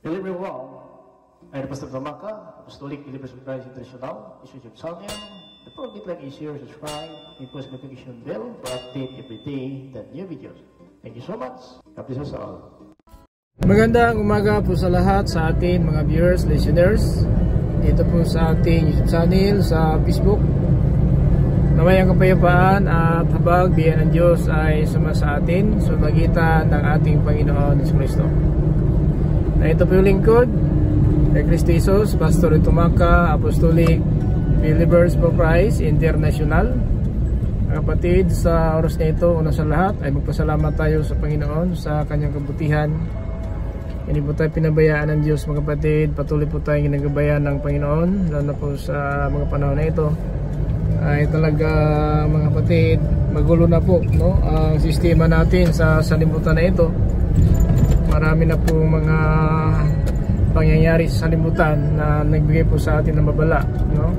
Hello everyone, I'm Pastor Tamaka, Apostolic Believers of Christ International, YouTube channel. The program like is share, subscribe, and post notification bell for update every day the new videos. Thank you so much. God bless us all. Magandang umaga po sa lahat sa atin mga viewers, listeners. Dito po sa ating YouTube channel, sa Facebook. Naway ang kapayapaan at habag biyaya ng Diyos ay sumasa atin sa magitan ng ating Panginoon Hesus Kristo. Na ito po yung lingkod kay Kristo Jesus, Pastor Tumaka, Apostolic Believers for Christ International. Kapatid, sa oras na ito, una sa lahat ay magpasalamat tayo sa Panginoon sa kanyang kabutihan. Hindi po tayo pinabayaan ng Diyos mga kapatid. Patuloy po tayong ginagabayan ng Panginoon, lalo na po sa mga panahon na ito. Ay talaga mga kapatid, magulo na po, no? Ang sistema natin sa salimutan na ito. Marami na po mga pangyayari sa salimutan na nagbigay po sa atin ng babala, no?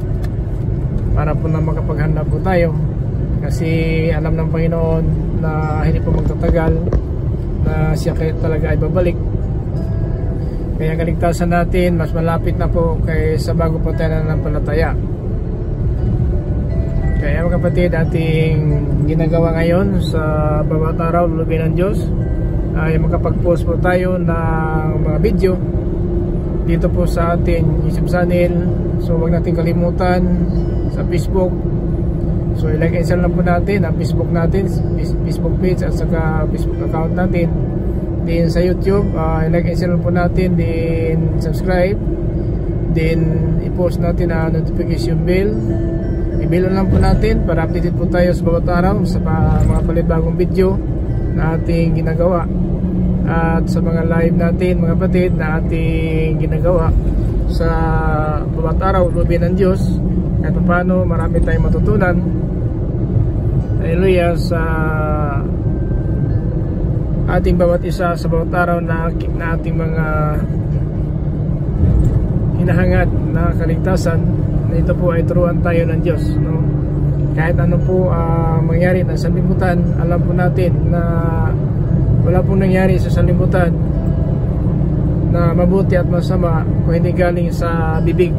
Para po na makapaghanda po tayo. Kasi alam ng Panginoon na hindi po magtatagal na siya talaga ay babalik. Kaya ang kaligtasan natin mas malapit na po kaysa bago po tayo nananampalataya. Kaya mga kapatid, ating ginagawa ngayon sa bawat araw, lulubin ng Diyos, ay makapag-post po tayo ng mga video dito po sa ating YouTube channel. So huwag natin kalimutan sa Facebook. So i-like and share lang po natin ang Facebook natin, Facebook page at saka Facebook account natin. Din sa YouTube, i-like and share lang po natin, din subscribe, din i-post natin ang notification bell. I-bell lang po natin para updated po tayo sa bawat araw sa mga palibagong video na ating ginagawa. At sa mga live natin mga kapatid na ating ginagawa sa bawat araw, lubin ng Diyos, kahit paano marami tayong matutunan. Hallelujah, sa ating bawat isa sa bawat araw na ating mga hinahangad na kaligtasan, na ito po ay turuan tayo ng Diyos, no? Kahit ano po mangyari na sa limutan, alam po natin na wala pong nangyari sa salimutan na mabuti at masama kung hindi galing sa bibig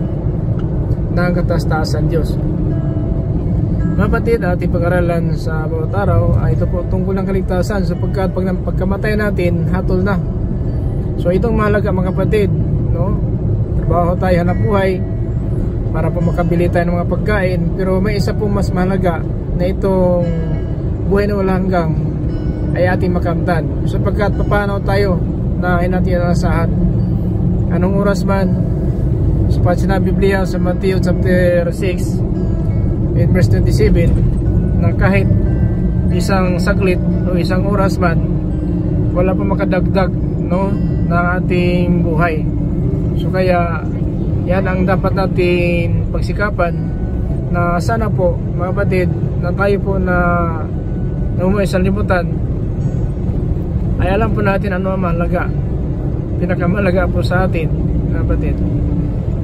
ng kataas-taasan Diyos. Mga kapatid, ating pag-aralan sa bawat araw ay ito po tungkol ng kaligtasan, sapagkat pagkamatay natin, hatol na. So itong mahalaga mga kapatid, no? Trabaho tayo, hanap buhay para po makabili tayo ng mga pagkain, pero may isa pong mas mahalaga na itong buhay na wala hanggang ay ating makamtan, sapagkat paano tayo na natin inasahan anong oras man. Sapat sinabi Biblia sa Matthew chapter 6 in verse 27 na kahit isang saglit o isang oras man, wala pa makadagdag, no, ng ating buhay. So kaya yan ang dapat natin pagsikapan, na sana po mga kapatid na tayo po na umuwi sa limutan ay alam po natin ano ang mahalaga, pinakamahalaga po sa atin mga kapatid.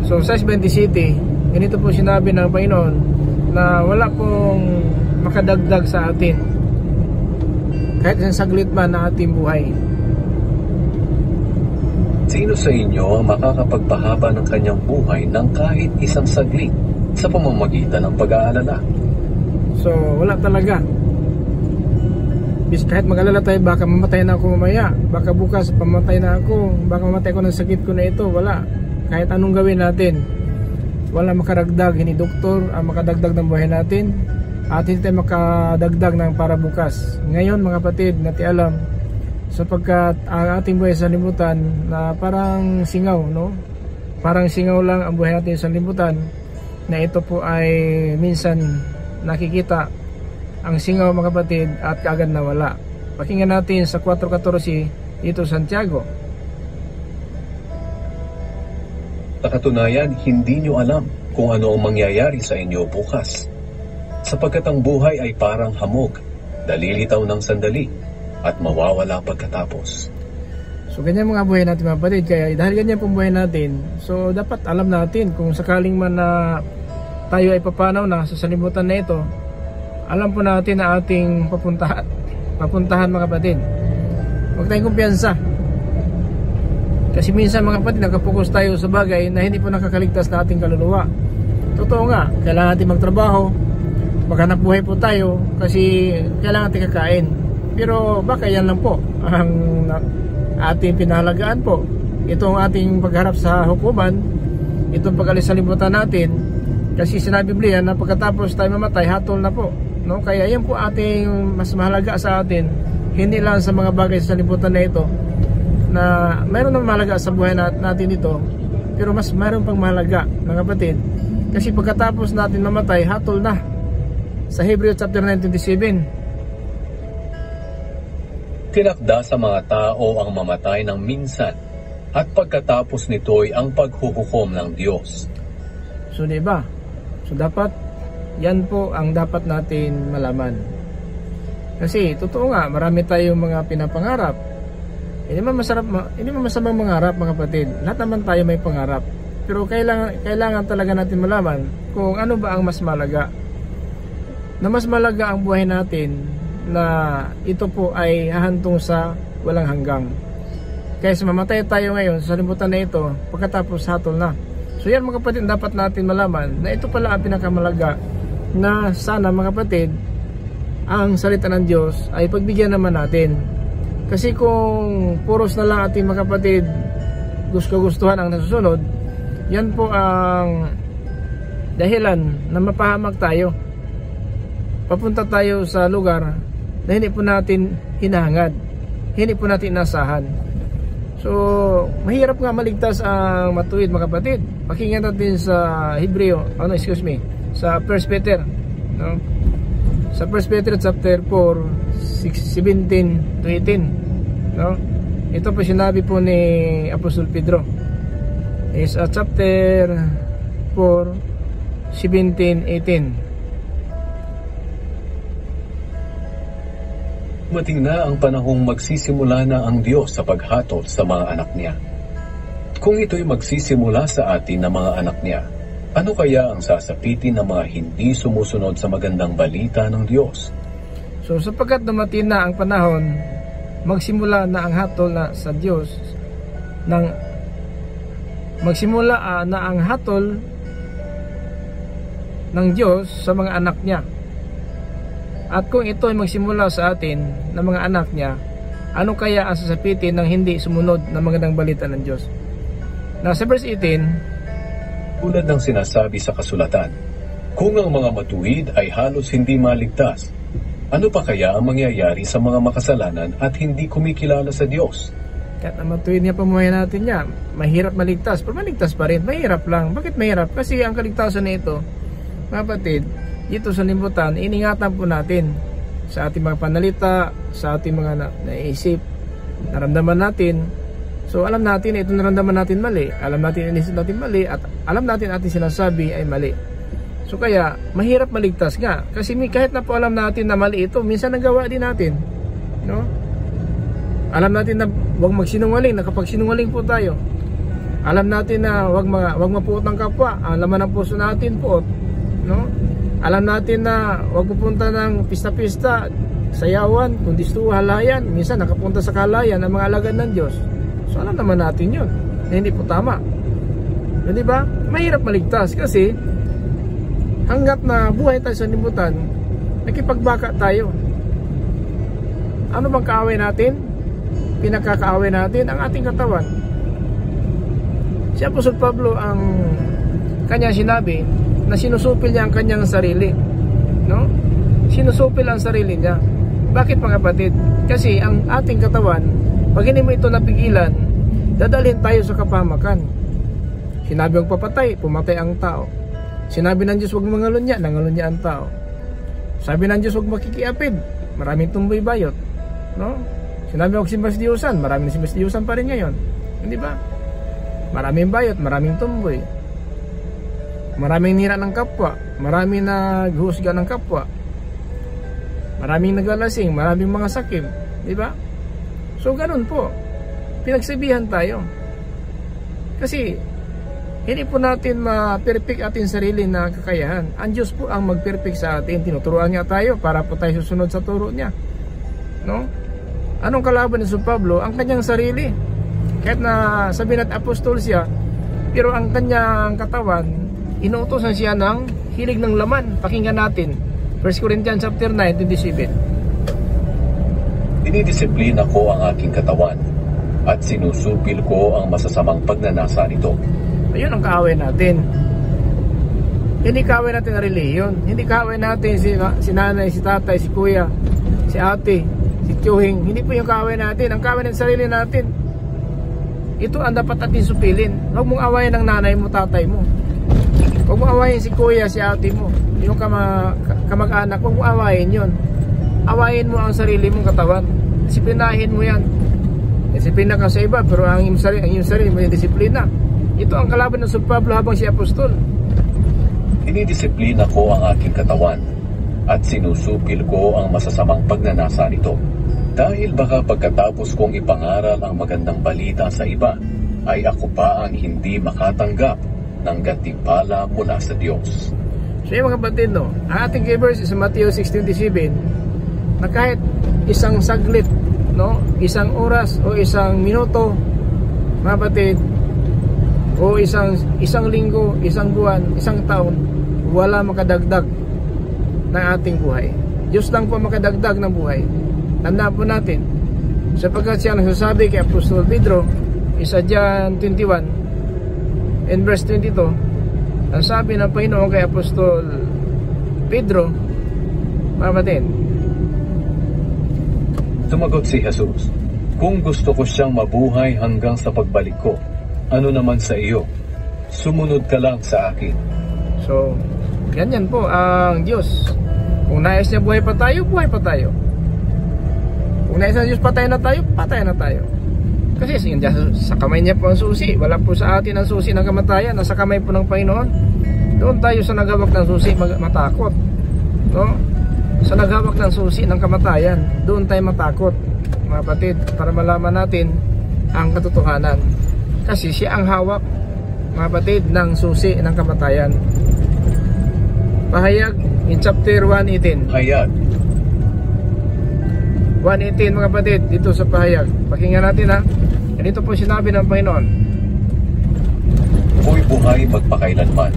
So sa 20 City, ganito po sinabi ng Panginoon na wala pong makadagdag sa atin kahit isang saglit man na ating buhay. Sino sa inyo ang makakapagpahaba ng kanyang buhay ng kahit isang saglit sa pamamagitan ng pag-aalala? So wala talaga. Kahit mag-alala tayo, baka mamatay na ako mamaya, baka bukas pamatay na ako, baka mamatay ako ng sakit ko na ito, wala. Kahit anong gawin natin, wala makaragdag, hindi doktor ang makadagdag ng buhay natin, at hindi tayo makadagdag ng para bukas. Ngayon mga kapatid, natin alam, sapagkat ang ating buhay sa limutan na parang singaw, no? Parang singaw lang ang buhay natin sa limutan, na ito po ay minsan nakikita ang singaw mga kapatid at kaagad nawala. Pakinggan natin sa 4:14 dito sa Santiago. Sa katunayan, hindi nyo alam kung ano ang mangyayari sa inyo bukas, sapagkat ang buhay ay parang hamog, dalilitaw ng sandali at mawawala pagkatapos. So ganyan mga buhay natin mga kapatid. Kaya dahil ganyan pong buhay natin, so dapat alam natin kung sakaling man na tayo ay papanaw na sa salimutan na ito, alam po natin na ating papuntahan mga kapatid. Huwag tayong kumpiyansa. Kasi minsan mga kapatid, nakapokus tayo sa bagay na hindi po nakakaligtas na ating kaluluwa. Totoo nga, kailangan natin magtrabaho, maghanap buhay po tayo kasi kailangan natin kakain. Pero baka yan lang po ang ating pinahalagaan po. Itong ating pagharap sa hukuman, itong pag-alis sa libutan natin, kasi sinabi Biblia na pagkatapos tayo mamatay, hatol na po, no? Kaya yan po ating mas mahalaga sa atin, hindi lang sa mga bagay sa libutan na ito, na mayroon na mahalaga sa buhay natin ito, pero mas mayroon pang mahalaga, mga kapatid, kasi pagkatapos natin mamatay, hatol na. Sa Hebrews chapter 9:27, tinakda sa mga tao ang mamatay ng minsan, at pagkatapos nito'y ang paghuhukom ng Diyos. So diba? So dapat, yan po ang dapat natin malaman. Kasi totoo nga, marami tayong mga pinapangarap. Hindi man masamang mangarap, mga kapatid. Lahat naman tayo may pangarap. Pero kailangan talaga natin malaman kung ano ba ang mas malaga. Na mas malaga ang buhay natin na ito po ay hahantong sa walang hanggang. Kaya mamatay tayo ngayon sa libutan na ito, pagkatapos hatol na. So yan mga kapatid, dapat natin malaman na ito pala ang pinakamalaga, na sana mga kapatid, ang salita ng Diyos ay pagbigyan naman natin. Kasi kung puros na lang ating mga kapatid gusto-gustuhan ang nasusunod, yan po ang dahilan na mapahamak tayo. Papunta tayo sa lugar na hindi po natin hinahangad, hindi po natin inasahan. So mahirap nga maligtas ang matuwid mga kapatid. Pakinggan natin sa sa 1 Peter, no? Sa 1 Peter chapter 4, 17 to 18, no? Ito po sinabi po ni Apostol Pedro. Is chapter 4, 17, 18. Mating na ang panahong magsisimula na ang Diyos sa paghatol sa mga anak niya. Kung ito'y magsisimula sa atin na mga anak niya, ano kaya ang sasapitin ng mga hindi sumusunod sa magandang balita ng Diyos? So sapagkat dumating na ang panahon, magsimula na ang hatol na sa Diyos, magsimula na ang hatol ng Diyos sa mga anak niya. At kung ito ay magsimula sa atin ng mga anak niya, ano kaya ang sasapitin ng hindi sumunod na magandang balita ng Diyos? Nasa verse 18, tulad ng sinasabi sa kasulatan, kung ang mga matuwid ay halos hindi maligtas, ano pa kaya ang mangyayari sa mga makasalanan at hindi kumikilala sa Diyos? Kahit ang matuwid niya pamuhay natin niya, mahirap maligtas, pero maligtas pa rin, mahirap lang. Bakit mahirap? Kasi ang kaligtasan na ito, mga kapatid, dito sa libutan, iningatan po natin sa ating mga panalita, sa ating mga naisip, naramdaman natin. So alam natin ito naramdaman natin mali, alam natin inisip natin mali, at alam natin ating sinasabi ay mali. So kaya mahirap maligtas nga, kasi kahit na po alam natin na mali ito, minsan nagawa din natin, no? Alam natin na huwag magsinungaling, nakapag sinungaling po tayo. Alam natin na huwag mapuot ng kapwa, ang laman ng puso natin puot, no? Alam natin na huwag pupunta ng pista-pista, sayawan, kundisto, halayan. Minsan nakapunta sa kahalayan ang mga alagad ng Diyos. So alam naman natin yun, hindi po tama. Di ba? Mahirap maligtas kasi hanggat na buhay tayo sa libutan, nakipagbaka tayo. Ano bang kaaway natin? Pinakakaaway natin ang ating katawan. Si Apostol Pablo ang kanya sinabi na sinusupil niya ang kanyang sarili, no? Sinusupil ang sarili niya. Bakit mga kapatid? Kasi ang ating katawan, pag hindi mo ito napigilan, dadalhin tayo sa kapahamakan. Sinabi huwag papatay, pumatay ang tao. Sinabi ng Diyos huwag mangalunya, nangalunya ang tao. Sabi ng Diyos huwag makikiapid, maraming tumboy bayot, no? Sinabi huwag simbas-diyusan, maraming simbas-diyusan pa rin ngayon, hindi ba? Maraming bayot, maraming tumboy, maraming nira ng kapwa, maraming naghusga ng kapwa, maraming naglalasing, maraming mga sakit, di ba? So ganun po, pinagsabihan tayo. Kasi hindi po natin ma-perfect ating sarili na kakayahan. Ang Diyos po ang mag-perfect sa atin. Tinuturuan niya tayo para po tayo susunod sa turo niya, no? Anong kalaban ni Pablo? Ang kanyang sarili. Kahit na sabihin natin apostol siya, pero ang kanyang katawan, inuutosan siya ng hilig ng laman. Pakinggan natin 1 Corinthians chapter 9:27. Dinidisiplina ko ang aking katawan at sinusupil ko ang masasamang pagnanasa nito. Ayun ang kaaway natin. Hindi kaaway natin ang reliyon. Hindi kaaway natin si nanay, si tatay, si kuya, si ate, si tiyuhing. Hindi po yung kaaway natin. Ang kaaway ng sarili natin. Ito ang dapat natin supilin. Huwag mong awayin ng nanay mo, tatay mo. Huwag mong awayin si kuya, si ate mo, yung kamag-anak. Huwag mong awayin yun. Awayin mo ang sarili mong katawan. Disiplinahin mo yan. Disiplina ka sa iba, pero ang iyong sarili mo yung disiplina. Ito ang kalaban ng San Pablo habang si apostol. Dinidisiplina ko ang aking katawan at sinusupil ko ang masasamang pagnanasa nito. Dahil baka pagkatapos kong ipangaral ang magandang balita sa iba, ay ako pa ang hindi makatanggap ng gantimpala mula sa Diyos. So yung mga kapatid, no, ang ating key verse sa Matthew 6:27, na kahit isang saglit, no, isang oras o isang minuto, mga kapatid, o isang linggo, isang buwan, isang taon, wala makadagdag ng ating buhay. Diyos lang po makadagdag ng buhay. Tandaan po natin, sapagkat siya nagsasabi kay Apostol Pedro, isa John 21 and verse 22, ang sabi ng Panginoon kay Apostol Pedro, mga kapatid, Sumagot si Jesus, kung gusto ko siyang mabuhay hanggang sa pagbalik ko, ano naman sa iyo? Sumunod ka lang sa akin. So, ganyan po ang Diyos. Kung nais niya buhay pa tayo, buhay pa tayo. Kung nais niya Diyos patay na tayo, patay na tayo. Kasi sa kamay niya po ang susi. Wala po sa atin ang susi ng kamatayan. Nasa kamay po ng Panginoon. Doon tayo sa naghawak ng susi matakot, no? Sa naghawak ng susi ng kamatayan, doon tayo matakot, mga kapatid, para malaman natin ang katotohanan. Kasi siya ang hawak, mga kapatid, ng susi ng kamatayan. Pahayag in chapter 1:18. Hayag. 1:18, mga kapatid, dito sa pahayag. Pakinggan natin, ha. Ganito po sinabi ng Panginoon. Ako'y buhay magpakailanman.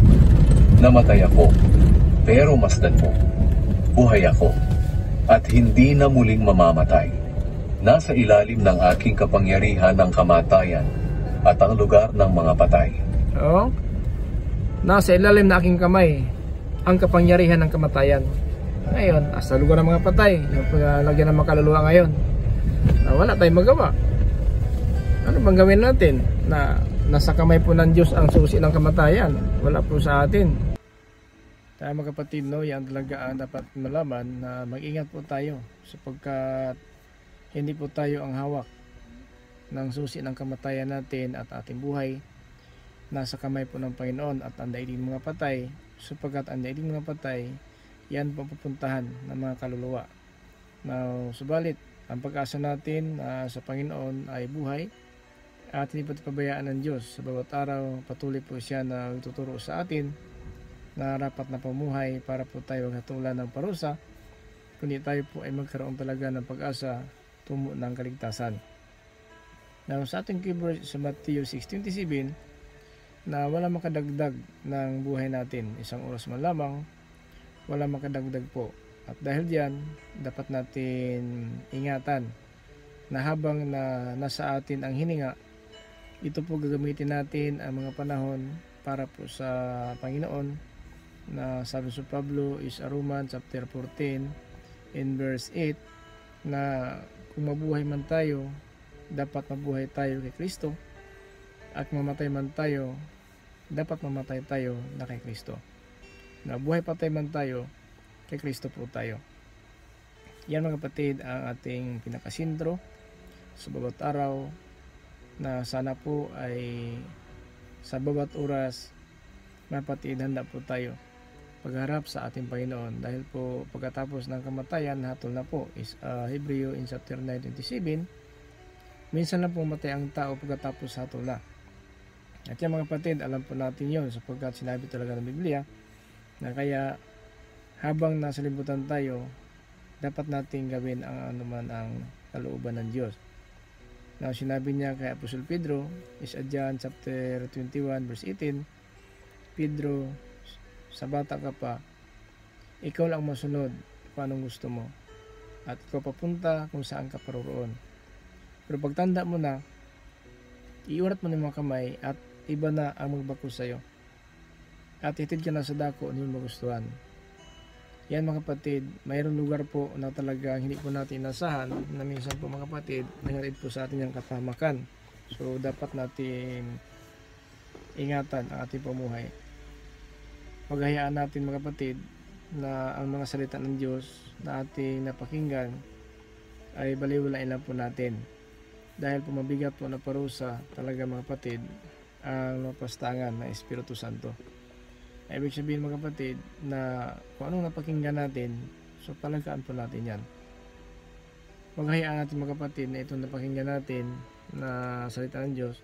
Namatay ako, pero masdan mo. Buhay ako, at hindi na muling mamamatay. Nasa ilalim ng aking kapangyarihan ng kamatayan at ang lugar ng mga patay. Oo. Nasa ilalim ng aking kamay ang kapangyarihan ng kamatayan. Ngayon, sa lugar ng mga patay, yung lagyan ng mga kaluluwa ngayon, wala tayong magawa. Ano bang gawin natin? Na nasa kamay po ng Diyos ang susi ng kamatayan. Wala po sa atin. Kaya mga kapatid, no, yan talaga ang dapat malaman, na mag-ingat po tayo sapagkat hindi po tayo ang hawak ng susi ng kamatayan natin at ating buhay. Nasa kamay po ng Panginoon at ang daigdig mga patay, sapagkat ang daigdig mga patay, yan po pupuntahan ng mga kaluluwa. Now, subalit, ang pag-asa natin sa Panginoon ay buhay at hindi po pabayaan ng Diyos. Sa bawat araw, patuloy po siya na tuturo sa atin na rapat na pamuhay para po tayo maghatulan ng parusa, kundi tayo po ay magkaroon talaga ng pag-asa tungo ng kaligtasan. Now, sa ating keyboard sa Matthew 6:27, na wala makadagdag ng buhay natin, isang oras man lamang, wala makadagdag po. At dahil diyan, dapat natin ingatan na habang nasa atin ang hininga, ito po gagamitin natin ang mga panahon para po sa Panginoon, na sabi sa Pablo is Romans chapter 14 in verse 8, na kung mabuhay man tayo, dapat mabuhay tayo kay Kristo, at mamatay man tayo, dapat mamatay tayo na kay Kristo. Na buhay patay man tayo, kay Kristo po tayo. Yan mga kapatid ang ating pinakasintro sa bawat araw, na sana po ay sa bawat oras, mga kapatid, handa po tayo pagharap sa ating Panginoon, dahil po pagkatapos ng kamatayan, hatol na po is Hebreo in chapter 9:27, minsan na po matay ang tao pagkatapos hatol na. At yan mga kapatid, alam po natin yon, sapagkat sinabi talaga ng Biblia na kaya habang nasa libutan tayo, dapat natin gawin ang anuman ang kalooban ng Diyos. Now, sinabi niya kay Apostol Pedro is John chapter 21 verse 18, Pedro, sa bata ka pa, ikaw lang masunod kung anong gusto mo at ikaw papunta kung saan ka paroroon. Pero pagtanda mo na, iurat mo ng mga kamay at iba na ang magbako sa'yo at itid ka na sa dako na yung magustuhan. Yan mga kapatid, mayroong lugar po na talaga hindi po natin inasahan na minsan po mga kapatid, nangyari po sa atin yung kapahamakan. So dapat natin ingatan ang ating pamuhay. Paghahayaan natin mga kapatid na ang mga salita ng Diyos na ating napakinggan ay baliwalain lang po natin. Dahil po mabigat po na parusa talaga mga kapatid ang napastangan ng Espiritu Santo. Ibig sabihin mga kapatid na kung anong napakinggan natin, so palagaan po natin yan. Paghahayaan natin mga kapatid na itong napakinggan natin na salita ng Diyos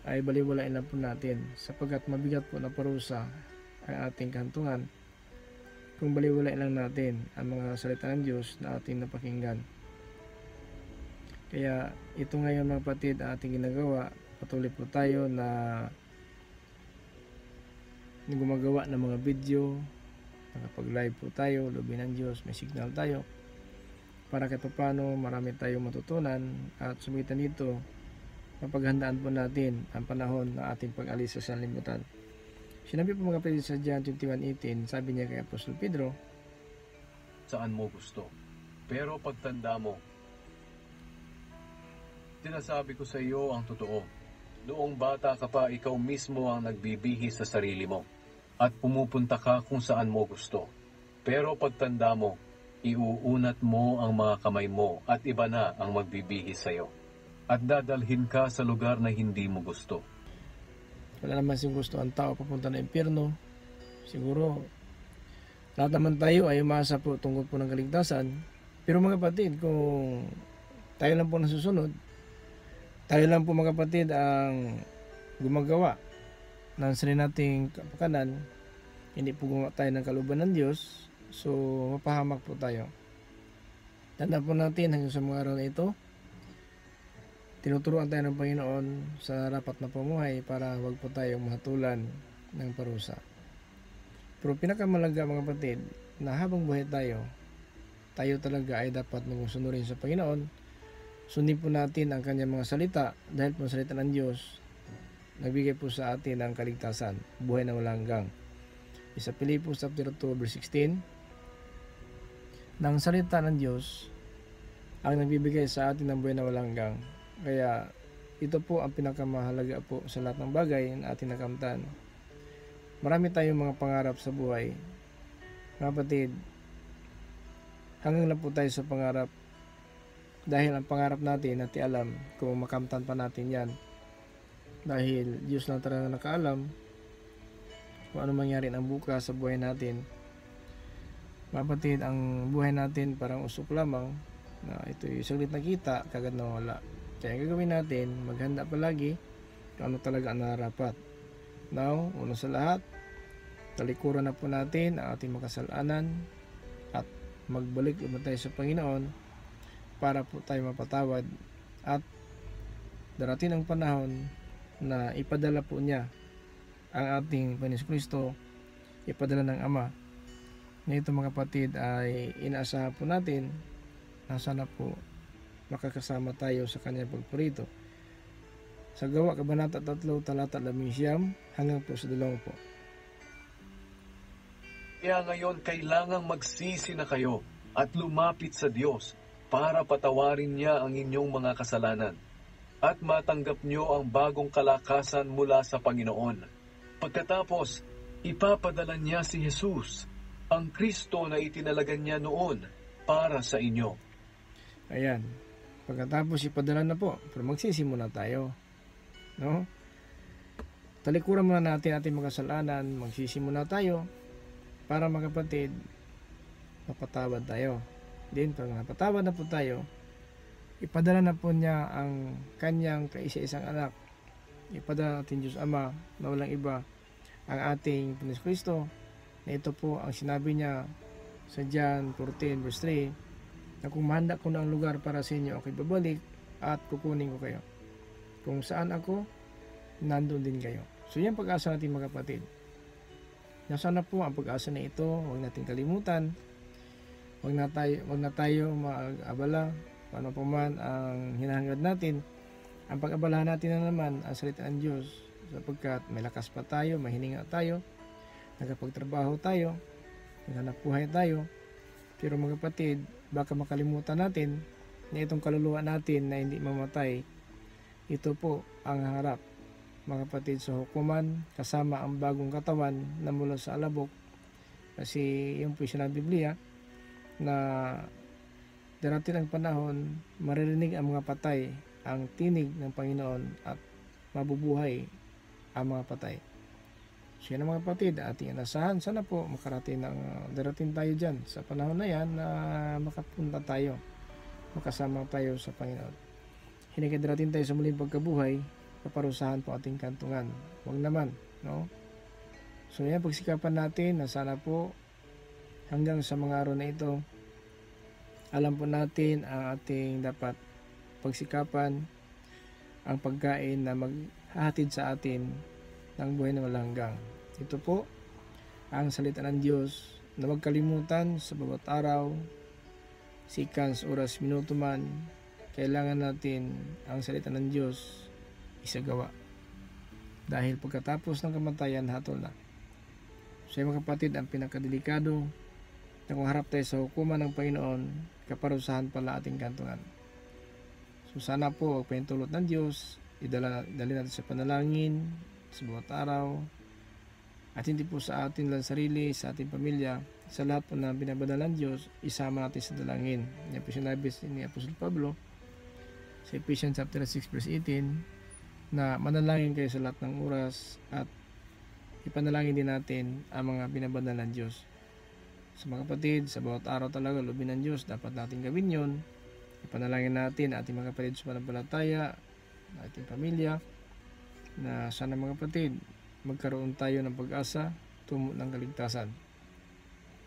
ay baliwalain lang po natin sapagkat mabigat po na parusa ang ating kahantungan kung baliwalain lang natin ang mga salita ng Diyos na ating napakinggan. Kaya ito ngayon mga kapatid ang ating ginagawa, patuloy po tayo na gumagawa ng mga video, nakapag-live po tayo, lobby ng Diyos, may signal tayo para kahit paano marami tayong matutunan at sumitan dito mapaghandaan po natin ang panahon na ating pag-alis sa sanlibutan. Sinabi po mga kapatid sa John 21:18, sabi niya kay Apostol Pedro, saan mo gusto, pero pagtanda mo, sinasabi ko sa iyo ang totoo. Noong bata ka pa, ikaw mismo ang nagbibihis sa sarili mo at pumupunta ka kung saan mo gusto. Pero pagtanda mo, iuunat mo ang mga kamay mo at iba na ang magbibihis sa iyo. At dadalhin ka sa lugar na hindi mo gusto. Wala naman siyang gusto ang tao papunta ng impyerno. Siguro, lahat naman tayo ay umasa po tungkol po ng kaligtasan. Pero mga kapatid, kung tayo lang po nasusunod, tayo lang po mga kapatid ang gumagawa ng sarili nating kapakanan, hindi po gumawa tayo ng kalooban ng Diyos, so mapahamak po tayo. Tandaan po natin hanggang sa mga araw na ito, tinuturuan tayo ng Panginoon sa rapat na pamuhay para wag po tayong mahatulan ng parusa. Pero pinakamalaga mga kapatid, na habang buhay tayo talaga ay dapat magsunurin sa Panginoon. Sundin po natin ang kanyang mga salita dahil po ang salita ng Diyos nagbigay po sa atin ang kaligtasan, buhay na walang hanggang. Sa Pilipos chapter 2 verse 16, ng salita ng Diyos ang nagbibigay sa atin ng buhay na walang hanggang. Kaya ito po ang pinakamahalaga po sa lahat ng bagay na ating nakamtan. Marami tayong mga pangarap sa buhay. Mga kapatid, hanggang lang po tayo sa pangarap. Dahil ang pangarap natin, natin alam kung makamtan pa natin yan. Dahil Diyos lang talaga nakaalam kung ano mangyari ng bukas sa buhay natin. Mapatid, ang buhay natin parang usok lamang na ito yung saglit na kita, kagad na wala. Kaya ang gagawin natin, maghanda palagi kung ano talaga ang nararapat. Now, una sa lahat, talikuran na po natin ang ating makasalanan at magbalik ulit tayo sa Panginoon para po tayo mapatawad at darating ang panahon na ipadala po niya ang ating Panginoon Kristo, ipadala ng Ama. Nito mga kapatid ay inaasahan po natin na sana po makakasama tayo sa kanyang pagpurito. Sa Gawa, Kabanata 3, Talata 11 hanggang po sa 20 po. Kaya ngayon kailangang magsisi na kayo at lumapit sa Diyos para patawarin niya ang inyong mga kasalanan at matanggap niyo ang bagong kalakasan mula sa Panginoon. Pagkatapos, ipapadala niya si Jesus, ang Kristo na itinalagan niya noon para sa inyo. Ayan, pagkatapos ipadala na po, pero magsisi muna tayo. No? Talikuran muna natin ating mga kasalanan, magsisi muna tayo para mga kapatid, mapatawad tayo. Din, pag napatawad na po tayo, ipadala na po niya ang kanyang kaisa-isang anak. Ipadala natin Diyos Ama na walang iba ang ating Panginoon Kristo, na ito po ang sinabi niya sa John 14 verse 3, na kung mahanda ko na ang lugar para sa inyo, ako'y babalik at kukunin ko kayo. Kung saan ako, nandun din kayo. So yan pag-asa natin mga kapatid. Sana po ang pag-asa na ito, huwag natin kalimutan. Huwag na tayo mag-abala kung ano pa man ang hinahangad natin. Ang pag-abalahan natin na naman ang salita ng Diyos, sapagkat may lakas pa tayo, may hininga tayo, nagkapagtrabaho tayo, naghanap buhay tayo. Pero mga kapatid, baka makalimutan natin na itong kaluluwa natin na hindi mamatay, ito po ang harap mga kapatid sa hukuman, kasama ang bagong katawan na mula sa alabok. Kasi yung po ng Biblia na darating ang panahon, maririnig ang mga patay ang tinig ng Panginoon at mabubuhay ang mga patay. So yan mga kapatid, ating inasahan. Sana po makarating darating tayo dyan sa panahon na yan na makapunta tayo, makasama tayo sa Panginoon. Hindi ka darating tayo sa muling pagkabuhay, kaparusahan po ating kantungan. Huwag naman, no? So yan, pagsikapan natin na sana po hanggang sa mga araw na ito, alam po natin ang ating dapat pagsikapan, ang pagkain na maghahatid sa atin ng buhay na walang hanggang. Ito po ang salita ng Diyos na huwag kalimutan sa bawat araw, seconds, oras, minuto man, kailangan natin ang salita ng Diyos isagawa. Dahil pagkatapos ng kamatayan, hatol na. So mga kapatid, ang pinakadelikado na kung harap tayo sa hukuman ng Panginoon, kaparusahan pala ating kantungan. So sana po, huwag pahintulot ng Diyos, dali natin sa panalangin, sa bawat araw, at hindi po sa atin lang sarili, sa ating pamilya, sa lahat po na binabadala ng Diyos, isama natin sa dalangin. Yan po sinabi ni Apostol Pablo sa Ephesians chapter 6 verse 18, na manalangin kayo sa lahat ng oras at ipanalangin din natin ang mga binabadala ng Diyos. Sa mga kapatid, sa bawat araw talaga, lubin ng Diyos, dapat natin gawin yun. Ipanalangin natin ating mga kapatid sa pananampalataya, ating pamilya, na sana mga kapatid, magkaroon tayo ng pag-asa, tumo ng kaligtasan.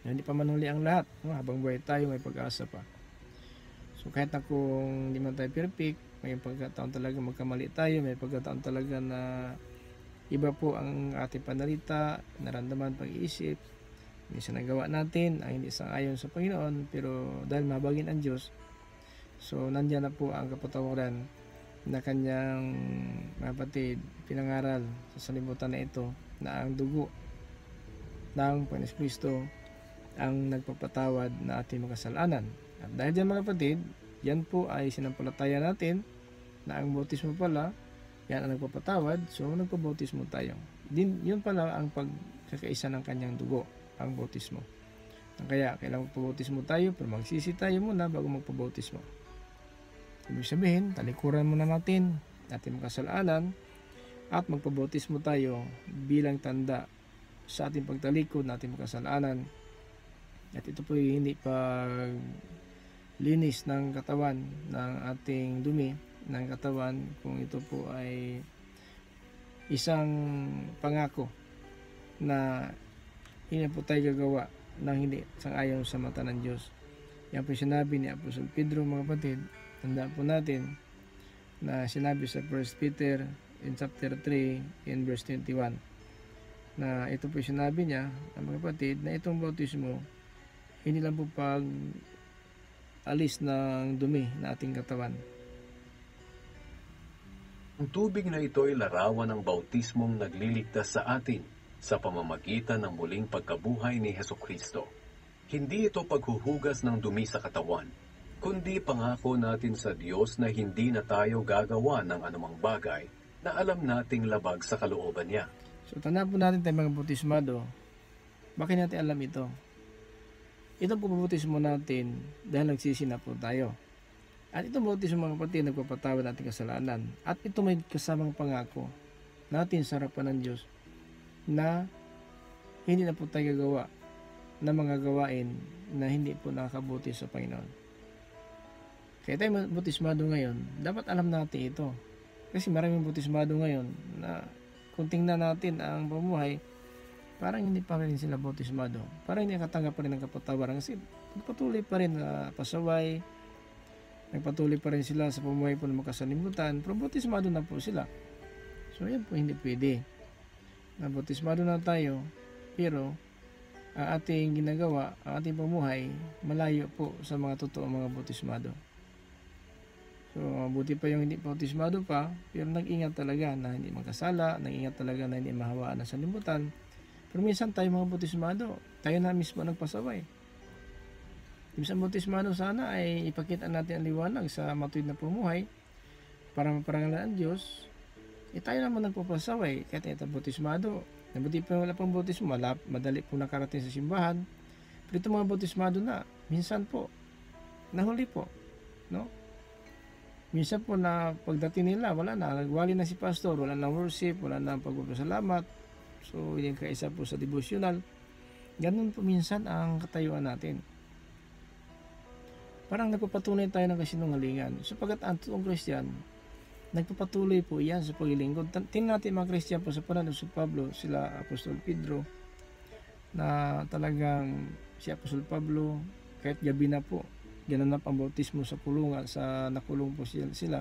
Na hindi pa manuli ang lahat, no? Habang buhay tayo, may pag-asa pa. So kahit na kung hindi man tayo perfect, may pagkataon talaga magkamali tayo, may pagkataon talaga na iba po ang ating panalita, naramdaman, pag-iisip, minsan nagawa natin ang hindi sang-ayon sa Panginoon, pero dahil mabagin ang Diyos, so nandiyan na po ang kapatawaran na kanyang mga kapatid pinangaral sa salimutan na ito, na ang dugo ng Panginoon Kristo ang nagpapatawad na ating mga kasalanan. At dahil dyan mga kapatid, yan po ay sinampalataya natin na ang bautismo pala, yan ang nagpapatawad, so nagpabautismo tayo. Yun pala ang pagkakaisa ng kanyang dugo, ang bautismo. Kaya kailangan magpabautismo tayo, pero magsisi tayo muna bago magpabautismo. Ibig sabihin, talikuran muna natin ating mga kasalanan at magpabautismo tayo bilang tanda sa ating pagtalikod na ating mga kasalanan. At ito po hindi pag linis ng katawan, ng ating dumi ng katawan, kung ito po ay isang pangako na hindi po tayo gagawa ng hindi sang-ayon sa mata ng Diyos. Yan po sinabi ni Apostol Pedro mga kapatid, tandaan po natin na sinabi sa 1 Peter in chapter 3 in verse 21 na ito po sinabi niya mga kapatid na itong bautismo hindi lang po pag alis ng dumi na ating katawan. Ang tubig na ito ay larawan ng bautismong nagliligtas sa atin sa pamamagitan ng muling pagkabuhay ni Hesukristo. Hindi ito paghuhugas ng dumi sa katawan, kundi pangako natin sa Diyos na hindi na tayo gagawa ng anumang bagay na alam nating labag sa kalooban niya. So tandaan po natin tayo mga bautismado, bakit natin alam ito? Itong pabautismo natin dahil nagsisi na po tayo. At itong bautismo mga kapatid, nagpapatawad natin kasalanan. At ito may kasamang pangako natin sa harapan ng Diyos na hindi na po tayo gagawa ng mga gawain na hindi po nakakabuti sa Panginoon. Kaya tayo bautismado ngayon, dapat alam natin ito. Kasi maraming bautismado ngayon na kung tingnan natin ang pamuhay, parang hindi pa rin sila bautismado. Parang hindi nakatanggap pa rin ng kapatawaran kasi patuloy pa rin na pasaway, nagpatuloy pa rin sila sa pamumuhay po ng makasalimutan, pero bautismado na po sila. So yan po hindi pwede. Nabautismado na tayo, pero ang ating ginagawa, ang ating pamuhay, malayo po sa mga totoong mga bautismado. So buti pa yung hindi bautismado pa, pero nag-ingat talaga na hindi magkasala, nag-ingat talaga na hindi mahawaan ng salimutan. Pero minsan tayo mga bautismado, tayo na mismo nagpasaway. Minsan bautismado sana ay ipakita natin ang liwanag sa matuwid na pumuhay para maparangalan ang Diyos. Tayo naman nagpapasaway kahit ito bautismado. Nabuti pa wala pang bautismo, madali po nakarating sa simbahan. Pero ito mga bautismado na, minsan po, nahuli po. No? Minsan po na pagdating nila, wala na, nagwali na si pastor, wala na worship, wala na pagpapasalamat. So, hindi kaisa po sa devotional. Ganun po minsan ang katayuan natin. Parang nagpapatunay tayo ng kasinungalingan. Sapagat ang totoong Kristiyan, nagpapatuloy po yan sa paglilingkod. Tingnan natin mga Kristiyan po sa panahon ni Pablo, sila Apostol Pedro, na talagang si Apostol Pablo, kahit gabi na po, ginanap ang bautismo sa kulungan, sa nakulong po sila,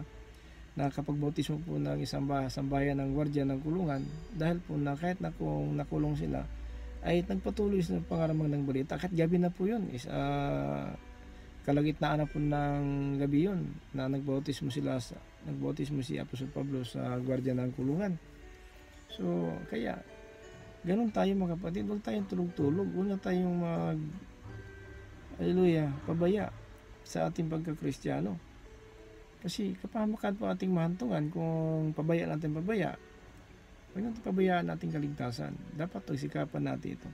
na kapag bautismo po ng isang sambayan ng gwardiya ng kulungan, dahil po na kahit na kung nakulong sila, ay nagpatuloy sa pangaramang ng balita. Kahit gabi na po yun, kalagitnaan na po ng gabi yun na nagbautismo si Apostol Pablo sa gwardiya ng kulungan. So kaya ganun tayo mga kapatid, huwag tayong tulog-tulog, huwag na tayong pabaya sa ating pagka-Kristiyano. Kasi kapahamakan po ating mahantungan kung pabaya natin pabaya. Huwag natin pabayaan ating kaligtasan. Dapat pagsikapan natin ito.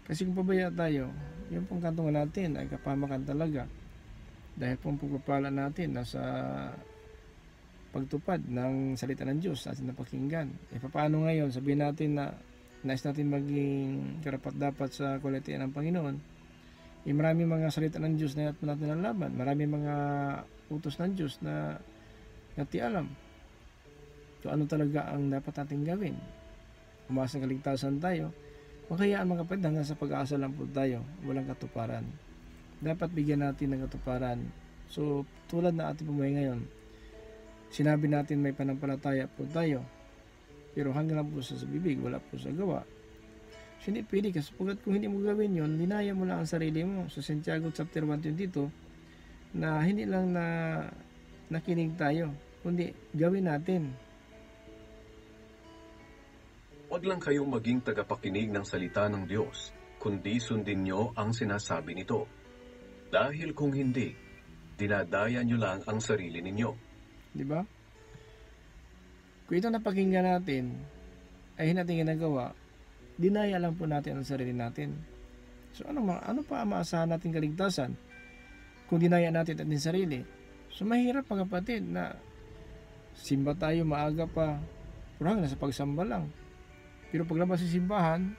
Kasi kung pabaya tayo, yung pong kantungan natin ay kapahamakan talaga. Dahil pong pagpapala natin nasa pagtupad ng salita ng Diyos sa ating napakinggan. Paano ngayon? Sabihin natin na nais natin maging karapat-dapat sa kalitian ng Panginoon. Marami mga salita ng Diyos na natin nalaman. Marami mga utos ng Diyos na natin alam. So ano talaga ang dapat natin gawin? Umasa kaligtasan tayo. Makayaan mga kapatid, hanggang sa pag-asa lang po tayo, walang katuparan. Dapat bigyan natin ng katuparan. So, tulad na ating pumuhay ngayon, sinabi natin may panampalataya po tayo, pero hanggang lang po sa bibig, wala po sa gawa. So, hindi pwede kasi kung hindi mo gawin yun, linaya mo lang ang sarili mo. Sa Santiago chapter 1:22, na hindi lang na nakinig tayo, kundi gawin natin. Huwag lang kayong maging tagapakinig ng salita ng Diyos, kundi sundin nyo ang sinasabi nito. Dahil kung hindi, dinadaya nyo lang ang sarili ninyo. Di ba? Kung ito napakinggan natin, ay hindi natin ginagawa, dinaya lang po natin ang sarili natin. So ano pa ang maasahan natin kaligtasan kung dinaya natin ating sarili? So mahirap mga kapatid na simba tayo maaga pa, kurang na sa pagsamba lang. Pero paglabas sa simbahan,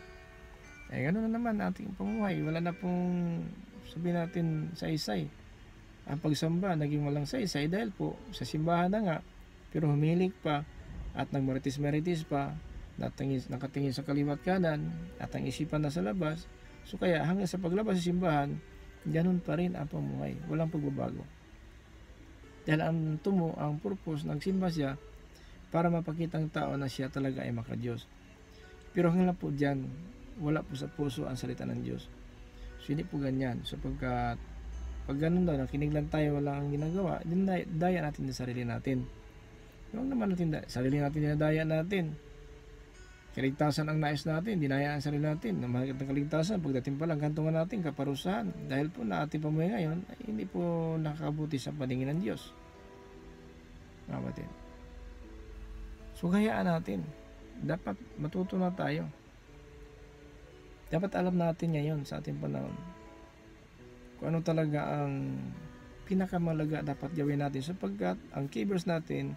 ay gano'n na naman ating pamuhay. Wala na pong sabihin natin saysay. Ang pagsamba naging walang saysay dahil po sa simbahan na nga, pero humilik pa at nagmaritis-maritis pa, nakatingin sa kaliwat kanan at ang isipan na sa labas. So kaya hanggang sa paglabas sa simbahan, gano'n pa rin ang pamuhay. Walang pagbabago. Dahil ang purpose ng simba siya para mapakita ang tao na siya talaga ay makadiyos. Pero hanggang po dyan, wala po sa puso ang salita ng Diyos. So hindi po ganyan. So pag ganun daw, nakinig lang tayo, wala ang ginagawa, daya natin sa sarili natin. Huwag naman natin, sarili natin dinadaya natin. Kaligtasan ang nais natin, dinaya ang sarili natin. Na mahigit ng kaligtasan, pagdating pa lang, kantungan natin, kaparusahan. Dahil po na ating pamuhay ngayon, ay hindi po nakakabuti sa paningin ng Diyos. Mabatin. So hayaan natin. Dapat matuto na tayo. Dapat alam natin ngayon sa ating panahon kung ano talaga ang pinakamalaga dapat gawin natin sapagkat ang keywords natin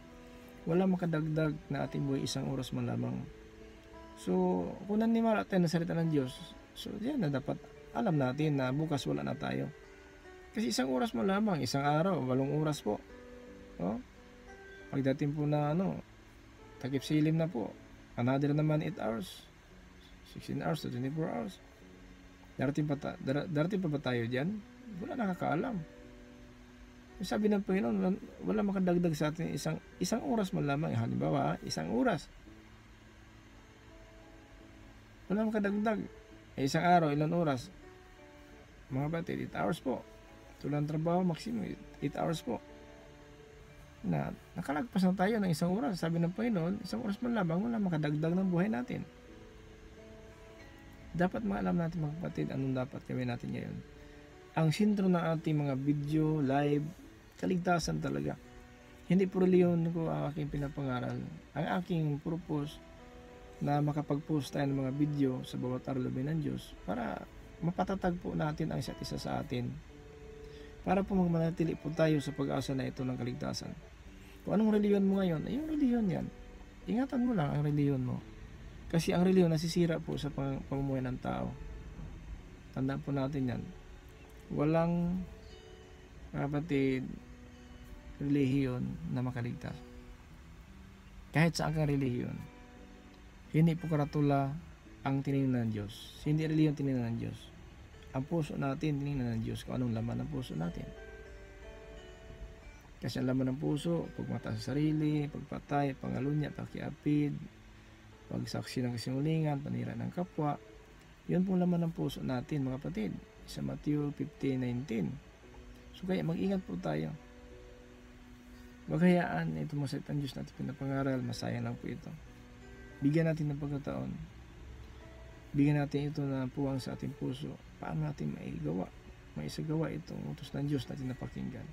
wala makadagdag na ating buhay 1 oras man lamang. So kung nanimala tayo ng salita ng Diyos, so yan na dapat alam natin na bukas wala na tayo. Kasi 1 oras man lamang, 1 araw, 8 oras po. Pagdating po na takip silim na po, another naman 8 hours, 16 hours to 24 hours. Darating pa ba tayo dyan? Wala nakakaalam. Sabi ng Panginoon, wala makadagdag sa atin isang oras man lamang. Halimbawa, isang oras. Wala makadagdag. Isang araw, ilan oras? Mga batid, 8 hours po. Tulang trabaho, maximum 8 hours po. Nakalagpas na tayo ng isang oras. Sabi ng Panginoon, isang oras man lamang, wala makadagdag ng buhay natin. Dapat maalam natin mga kapatid, anong dapat gawin natin ngayon. Ang sentro ng ating mga video, live, kaligtasan talaga. Hindi po reliyon ko ang aking pinapangaral. Ang aking purpose na makapag-post tayo ng mga video sa bawat aralubin ng Diyos para mapatatag po natin ang isa't isa sa atin. Para po magmanatili po tayo sa pag-asa na ito ng kaligtasan. Kung anong reliyon mo ngayon, ay yung reliyon yan. Ingatan mo lang ang reliyon mo. Kasi ang reliyon nasisira po sa pamumuhay ng tao. Tandaan po natin yan. Walang kapatid relihiyon na makaligtas. Kahit saan kang relihiyon, hindi po karatula ang tiningnan ng Diyos. Hindi relihiyon tiningnan ng Diyos. Ang puso natin tiningnan ng Diyos kung anong laman ng puso natin. Kasi ang laman ng puso, pagmata sa sarili, pagpatay, pangalunya, pakiapid, pagsaksi ng kasinungalingan, panira ng kapwa, yun pong laman ng puso natin mga kapatid. Sa Matthew 15:19. So kaya mag-ingat po tayo. Huwag hayaan ito mo sa itang Diyos natin pinapangaral, masayang lang po ito. Bigyan natin ng pagkataon. Bigyan natin ito na puwang sa ating puso. Paano natin maisagawa itong utos ng Diyos natin na pakinggan.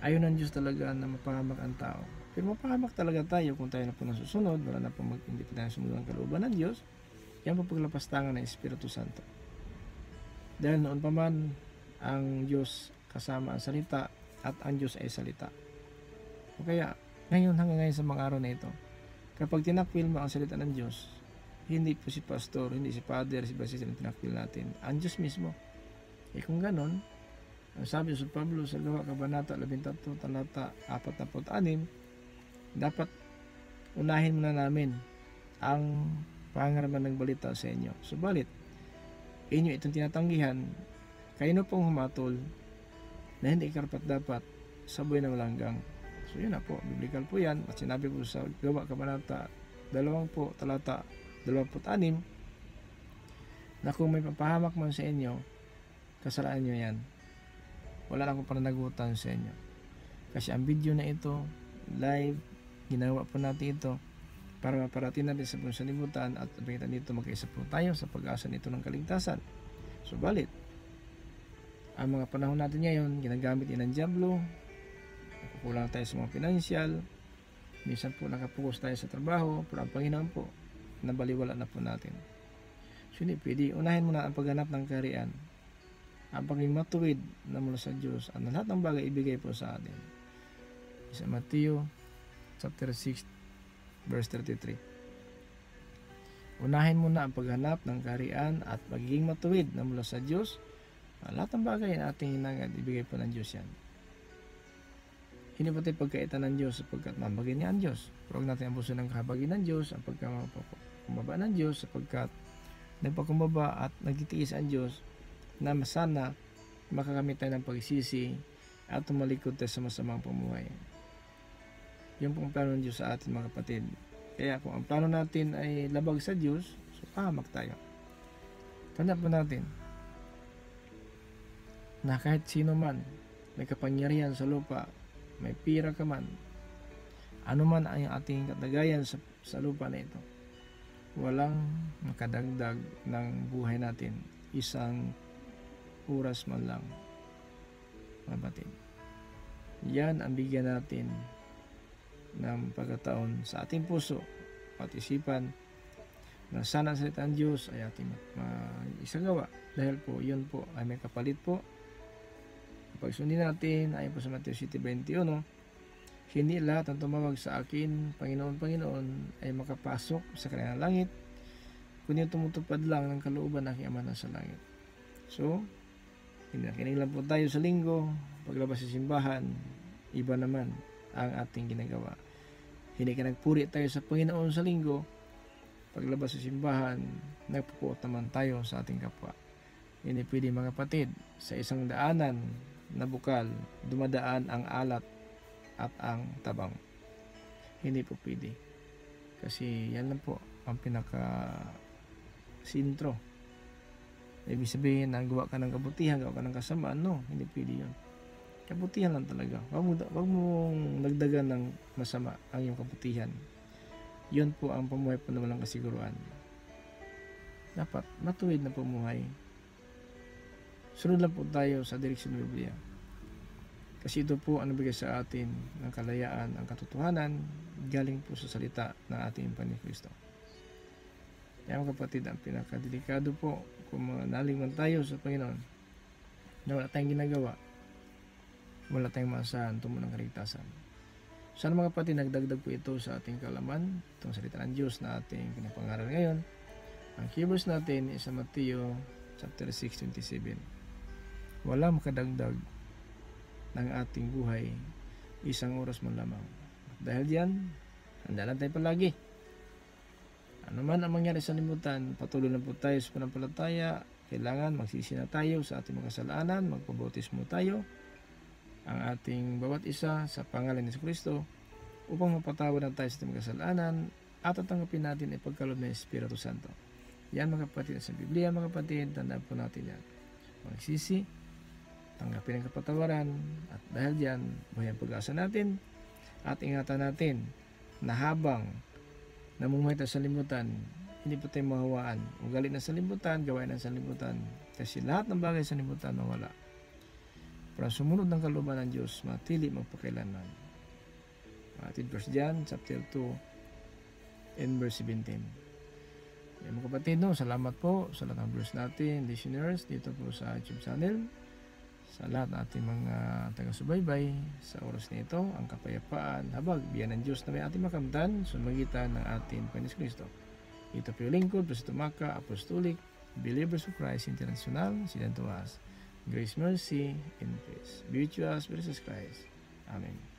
Ayaw ng Diyos talaga na mapahamak ang tao. Pero mapahamak talaga tayo kung tayo na po nasusunod, wala na po hindi pa tayo sumunod ang kalooban ng Diyos. Yan po paglapastangan ng Espiritu Santo. Dahil noon pa man ang Diyos kasama ang salita at ang Diyos ay salita. O kaya, ngayon hanggang ngayon sa mga araw na ito, kapag tinakpil mo ang salita ng Diyos, hindi po si pastor, hindi si father, si basis ang tinakpil natin. Ang Diyos mismo. Kung ganon, ang sabi sa Pablo sa Gawa Kabanata 13, talata 46, dapat unahin muna namin ang pangaraman ng balita sa inyo. Subalit, inyo itong tinatanggihan, kayo na pong humatol na hindi karapat-dapat sa buhay na malanggang. So yun na po, biblical po yan. At sinabi ko sa Gawa Kabanata 2, talata 26, na kung may papahamak man sa inyo, kasalaan nyo yan. Wala na akong pananagutan sa inyo. Kasi ang video na ito, live, ginawa po natin ito para maparating natin sa buong sanlibutan at pagkitan dito magkaisa po tayo sa pag-asa nito ng kaligtasan. Subalit, ang mga panahon natin ngayon, ginagamit din ng dyablo, kukulang tayo sa mga pinansyal, minsan po nakapokus tayo sa trabaho, pero ang Panginoon po, nabaliwala na po natin. So hindi pwede, unahin muna ang pagganap ng kaharian, ang pagiging matuwid na mula sa Diyos, at lahat ng bagay ibigay po sa atin. Sa Matthew chapter 6 verse 33. Unahin muna ang paghanap ng kaharian at pagiging matuwid na mula sa Diyos. Lahat ng bagay na ating hinangad, ibigay po ng Diyos yan. Hindi po tayo pagkaitan ng Diyos sapagkat mabagay niya ang Diyos. Pero huwag natin abuso ng kahabagin ng Diyos, ang pagkakumbaba ng Diyos sapagkat nagpakumbaba at nagtitiis ang Diyos na sana makakamit tayo ng pagsisi at tumalikod tayo sa masamang pamuhay. Yun pong plano ng Diyos sa atin mga kapatid. Kaya kung ang plano natin ay labag sa Diyos, so pahamak tayo. Tandaan po natin na kahit sino man may kapangyarihan sa lupa, may pira ka man, ano man ang ating katagayan sa lupa na ito, walang makadagdag ng buhay natin isang oras man lang, mga kapatid. Yan ang bigyan natin ng pagkataon sa ating puso at isipan na sana sa salita ng Diyos ay ating isagawa, dahil po yun po ay may kapalit po. Kapag sundin natin ayon po sa Matthew 7:21, hindi lahat ng tumawag sa akin Panginoon, Panginoon ay makapasok sa kanilang langit, kundi tumutupad lang ng kalooban ng aking Ama na sa langit. So kinikinig lang po tayo sa linggo, paglabas sa simbahan, iba naman ang ating ginagawa. Hindi ka nagpuri tayo sa Panginoon sa linggo, paglabas sa simbahan, nagpupuot naman tayo sa ating kapwa. Hindi pwede mga kapatid, sa isang daanan na bukal, dumadaan ang alat at ang tabang. Hindi po pwede. Kasi yan lang po ang pinaka sintro. Ibig sabihin na gawa ka ng kabutihan, gawa ka ng kasamaan. No, hindi pwede yun. Kabutihan lang talaga. Huwag mong nagdagan ng masama ang iyong kabutihan. Yun po ang pamuhay po na walang kasiguruan. Dapat matuwid na pamuhay. Sunod lang po tayo sa direksyon ng Biblia. Kasi ito po ang nabigay sa atin ng kalayaan, ang katotohanan, galing po sa salita ng ating Panginoon Kristo. Kaya mga kapatid, ang pinakadelikado po kung manalig man tayo sa Panginoon na wala tayong ginagawa, wala tayong maasahan tungo ng kaligtasan. Sana mga kapatid, nagdagdag po ito sa ating kalaman, itong salita ng Diyos na ating pinapangaral ngayon. Ang keywords natin is sa Mateo chapter 6:27. Wala makadagdag ng ating buhay, isang oras man lamang. Dahil diyan, handa lang tayo palagi. Ano man ang mangyari sa limutan, patuloy lang po tayo sa panampalataya. Kailangan magsisi na tayo sa ating mga kasalanan, magpabautismo tayo, ang ating bawat isa sa pangalan ni Kristo, upang mapatawad na tayo sa ating mga kasalanan at tatanggapin natin ang pagkaloob ng Espiritu Santo. Yan mga kapatid sa Biblia, mga kapatid, tandaan po natin yan. Magsisi, tanggapin ang kapatawaran, at dahil diyan, buhay ang pag-asa natin, at ingatan natin na habang namumuhay tayo sa limutan, hindi po tayo mahawaan. Ugali na sa limutan, gawain na sa limutan, kasi lahat ng bagay sa limutan mawala. Para sumunod ng kalooban ng Diyos, matili magpakailanman. Matid verse John, chapter 2, and verse 17. Yan mga kapatid, no? Salamat po sa lahat ng viewers natin, listeners, dito po sa YouTube channel. Sa lahat ng ating mga taga-subaybay, sa oras nito, ang kapayapaan, habag, biyan ng Diyos na may ating makamtan, sumagitan ng ating Panginoon Kristo. Ito po yung lingkod, Pastor Maka, Apostolic, Believers of Christ International, Sinan to us. Grace, mercy, and peace be with us, Jesus Christ. Amen.